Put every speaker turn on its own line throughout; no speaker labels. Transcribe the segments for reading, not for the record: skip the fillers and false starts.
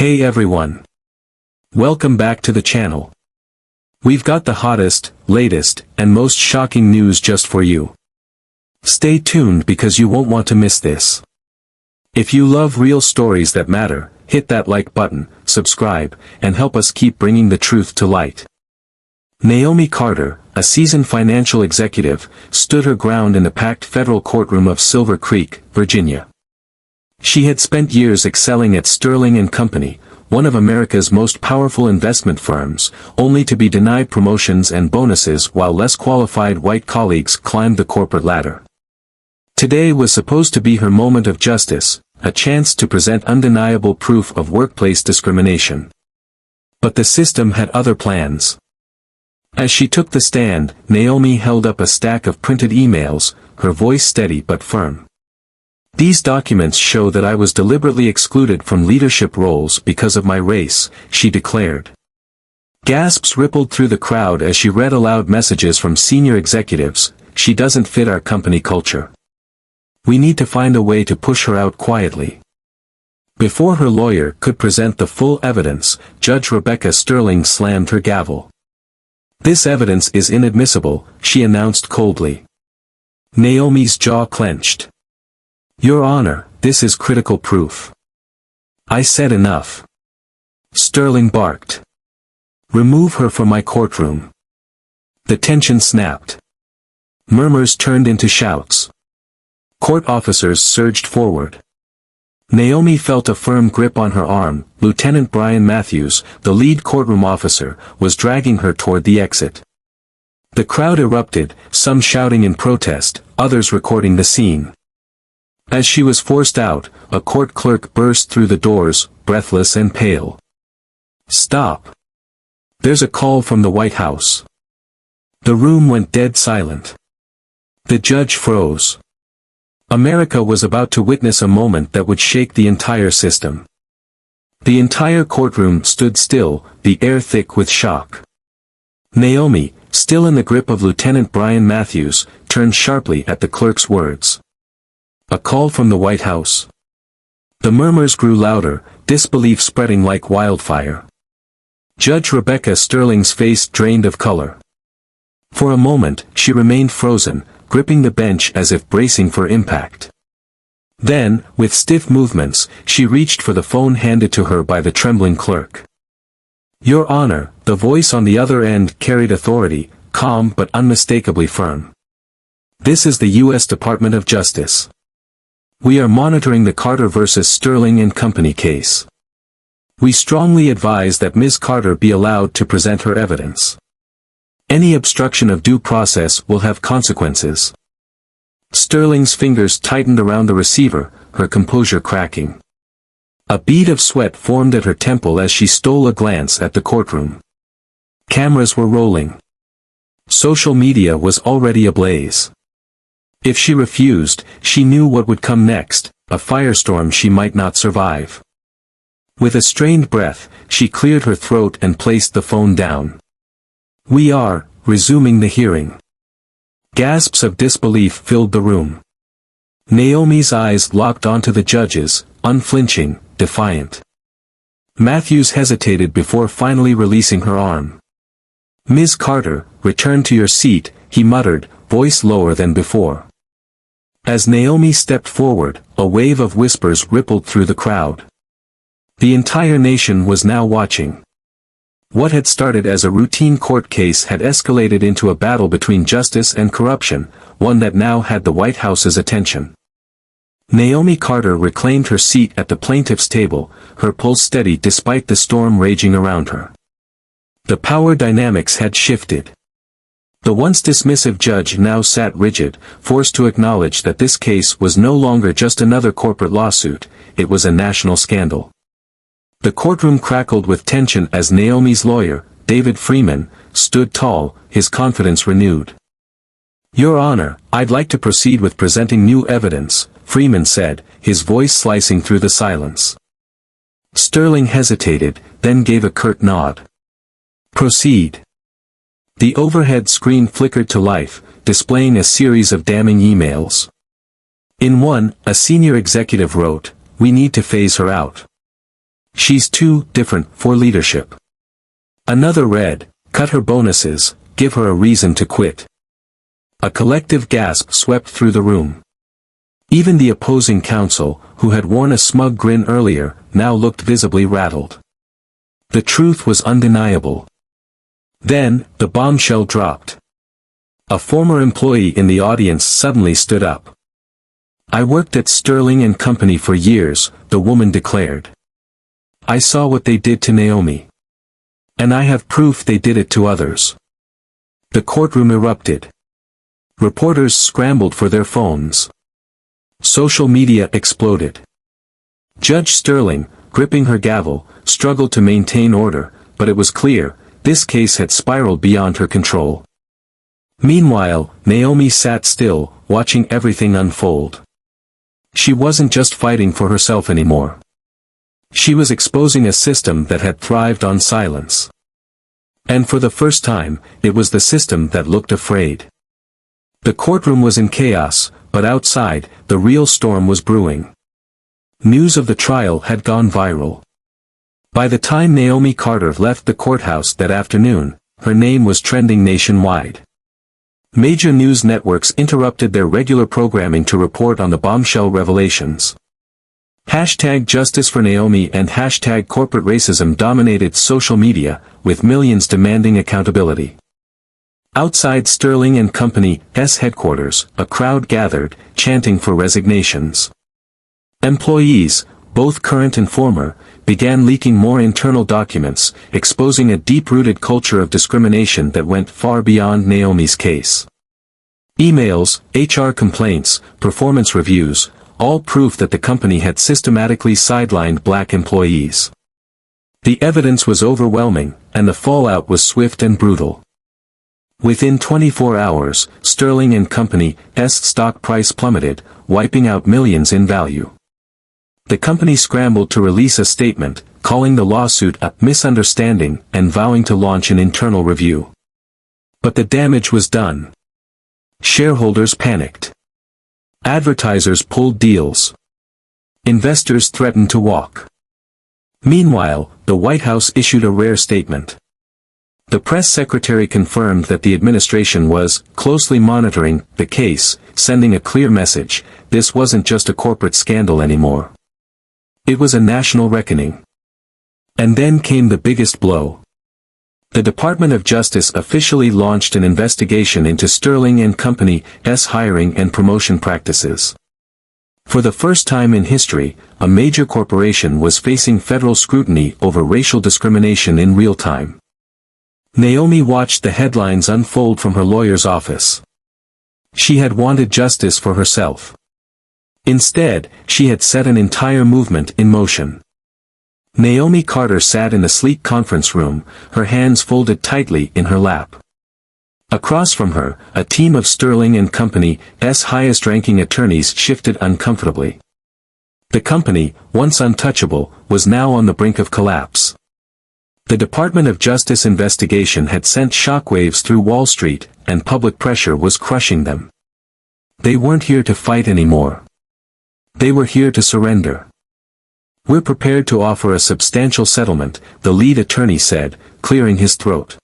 Hey everyone. Welcome back to the channel. We've got the hottest, latest, and most shocking news just for you. Stay tuned because you won't want to miss this. If you love real stories that matter, hit that like button, subscribe, and help us keep bringing the truth to light. Naomi Carter, a seasoned financial executive, stood her ground in the packed federal courtroom of Silver Creek, Virginia. She had spent years excelling at Sterling & Company, one of America's most powerful investment firms, only to be denied promotions and bonuses while less qualified white colleagues climbed the corporate ladder. Today was supposed to be her moment of justice, a chance to present undeniable proof of workplace discrimination. But the system had other plans. As she took the stand, Naomi held up a stack of printed emails, her voice steady but firm. "These documents show that I was deliberately excluded from leadership roles because of my race," she declared. Gasps rippled through the crowd as she read aloud messages from senior executives. "She doesn't fit our company culture. We need to find a way to push her out quietly." Before her lawyer could present the full evidence, Judge Rebecca Sterling slammed her gavel. "This evidence is inadmissible," she announced coldly. Naomi's jaw clenched. "Your Honor, this is critical proof." "I said enough," Sterling barked. "Remove her from my courtroom." The tension snapped. Murmurs turned into shouts. Court officers surged forward. Naomi felt a firm grip on her arm. Lieutenant Brian Matthews, the lead courtroom officer, was dragging her toward the exit. The crowd erupted, some shouting in protest, others recording the scene. As she was forced out, a court clerk burst through the doors, breathless and pale. "Stop! There's a call from the White House." The room went dead silent. The judge froze. America was about to witness a moment that would shake the entire system. The entire courtroom stood still, the air thick with shock. Naomi, still in the grip of Lieutenant Brian Matthews, turned sharply at the clerk's words. "A call from the White House?" The murmurs grew louder, disbelief spreading like wildfire. Judge Rebecca Sterling's face drained of color. For a moment, she remained frozen, gripping the bench as if bracing for impact. Then, with stiff movements, she reached for the phone handed to her by the trembling clerk. "Your Honor," the voice on the other end carried authority, calm but unmistakably firm. "This is the U.S. Department of Justice. We are monitoring the Carter vs. Sterling & Company case. We strongly advise that Ms. Carter be allowed to present her evidence. Any obstruction of due process will have consequences." Sterling's fingers tightened around the receiver, her composure cracking. A bead of sweat formed at her temple as she stole a glance at the courtroom. Cameras were rolling. Social media was already ablaze. If she refused, she knew what would come next, a firestorm she might not survive. With a strained breath, she cleared her throat and placed the phone down. "We are resuming the hearing." Gasps of disbelief filled the room. Naomi's eyes locked onto the judge's, unflinching, defiant. Matthews hesitated before finally releasing her arm. "Ms. Carter, return to your seat," he muttered, voice lower than before. As Naomi stepped forward, a wave of whispers rippled through the crowd. The entire nation was now watching. What had started as a routine court case had escalated into a battle between justice and corruption, one that now had the White House's attention. Naomi Carter reclaimed her seat at the plaintiff's table, her pulse steady despite the storm raging around her. The power dynamics had shifted. The once dismissive judge now sat rigid, forced to acknowledge that this case was no longer just another corporate lawsuit, it was a national scandal. The courtroom crackled with tension as Naomi's lawyer, David Freeman, stood tall, his confidence renewed. "Your Honor, I'd like to proceed with presenting new evidence," Freeman said, his voice slicing through the silence. Sterling hesitated, then gave a curt nod. "Proceed." The overhead screen flickered to life, displaying a series of damning emails. In one, a senior executive wrote, "We need to phase her out. She's too different for leadership. Another read, cut her bonuses, give her a reason to quit. A collective gasp swept through the room. Even the opposing counsel, who had worn a smug grin earlier, now looked visibly rattled. The truth was undeniable. Then, the bombshell dropped. A former employee in the audience suddenly stood up. "I worked at Sterling and Company for years," the woman declared. "I saw what they did to Naomi. And I have proof they did it to others." The courtroom erupted. Reporters scrambled for their phones. Social media exploded. Judge Sterling, gripping her gavel, struggled to maintain order, but it was clear, this case had spiraled beyond her control. Meanwhile, Naomi sat still, watching everything unfold. She wasn't just fighting for herself anymore. She was exposing a system that had thrived on silence. And for the first time, it was the system that looked afraid. The courtroom was in chaos, but outside, the real storm was brewing. News of the trial had gone viral. By the time Naomi Carter left the courthouse that afternoon, her name was trending nationwide. Major news networks interrupted their regular programming to report on the bombshell revelations. Hashtag Justice for Naomi and hashtag corporate racism dominated social media, with millions demanding accountability. Outside Sterling and Company's headquarters, a crowd gathered, chanting for resignations. Employees, both current and former, began leaking more internal documents, exposing a deep-rooted culture of discrimination that went far beyond Naomi's case. Emails, HR complaints, performance reviews, all proof that the company had systematically sidelined black employees. The evidence was overwhelming, and the fallout was swift and brutal. Within 24 hours, Sterling and Company's stock price plummeted, wiping out millions in value. The company scrambled to release a statement, calling the lawsuit a misunderstanding and vowing to launch an internal review. But the damage was done. Shareholders panicked. Advertisers pulled deals. Investors threatened to walk. Meanwhile, the White House issued a rare statement. The press secretary confirmed that the administration was closely monitoring the case, sending a clear message: this wasn't just a corporate scandal anymore. It was a national reckoning. And then came the biggest blow. The Department of Justice officially launched an investigation into Sterling and Company's hiring and promotion practices. For the first time in history, a major corporation was facing federal scrutiny over racial discrimination in real time. Naomi watched the headlines unfold from her lawyer's office. She had wanted justice for herself. Instead, she had set an entire movement in motion. Naomi Carter sat in the sleek conference room, her hands folded tightly in her lap. Across from her, a team of Sterling and Company's highest-ranking attorneys shifted uncomfortably. The company, once untouchable, was now on the brink of collapse. The Department of Justice investigation had sent shockwaves through Wall Street, and public pressure was crushing them. They weren't here to fight anymore. They were here to surrender. "We're prepared to offer a substantial settlement," the lead attorney said, clearing his throat.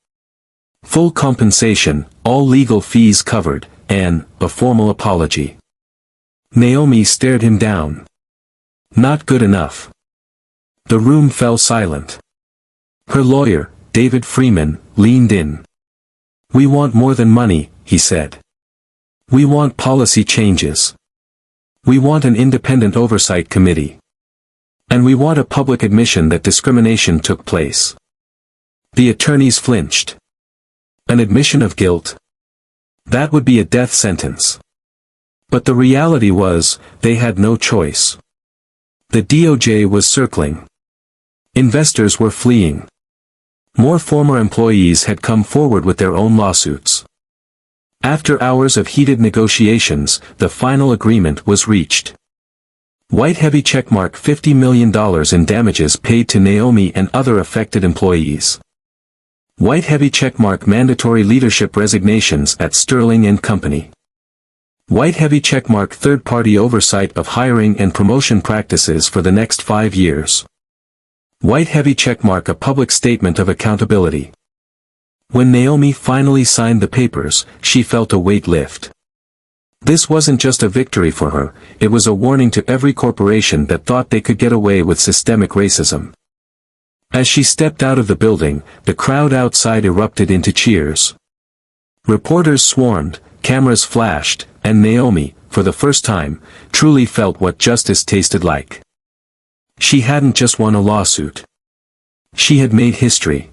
"Full compensation, all legal fees covered, and a formal apology." Naomi stared him down. "Not good enough." The room fell silent. Her lawyer, David Freeman, leaned in. "We want more than money," he said. "We want policy changes. We want an independent oversight committee. And we want a public admission that discrimination took place." The attorneys flinched. An admission of guilt? That would be a death sentence. But the reality was, they had no choice. The DOJ was circling. Investors were fleeing. More former employees had come forward with their own lawsuits. After hours of heated negotiations, the final agreement was reached. White heavy checkmark $50 million in damages paid to Naomi and other affected employees. White heavy checkmark mandatory leadership resignations at Sterling and Company. White heavy checkmark third-party oversight of hiring and promotion practices for the next 5 years. White heavy checkmark, a public statement of accountability. When Naomi finally signed the papers, she felt a weight lift. This wasn't just a victory for her, it was a warning to every corporation that thought they could get away with systemic racism. As she stepped out of the building, the crowd outside erupted into cheers. Reporters swarmed, cameras flashed, and Naomi, for the first time, truly felt what justice tasted like. She hadn't just won a lawsuit. She had made history.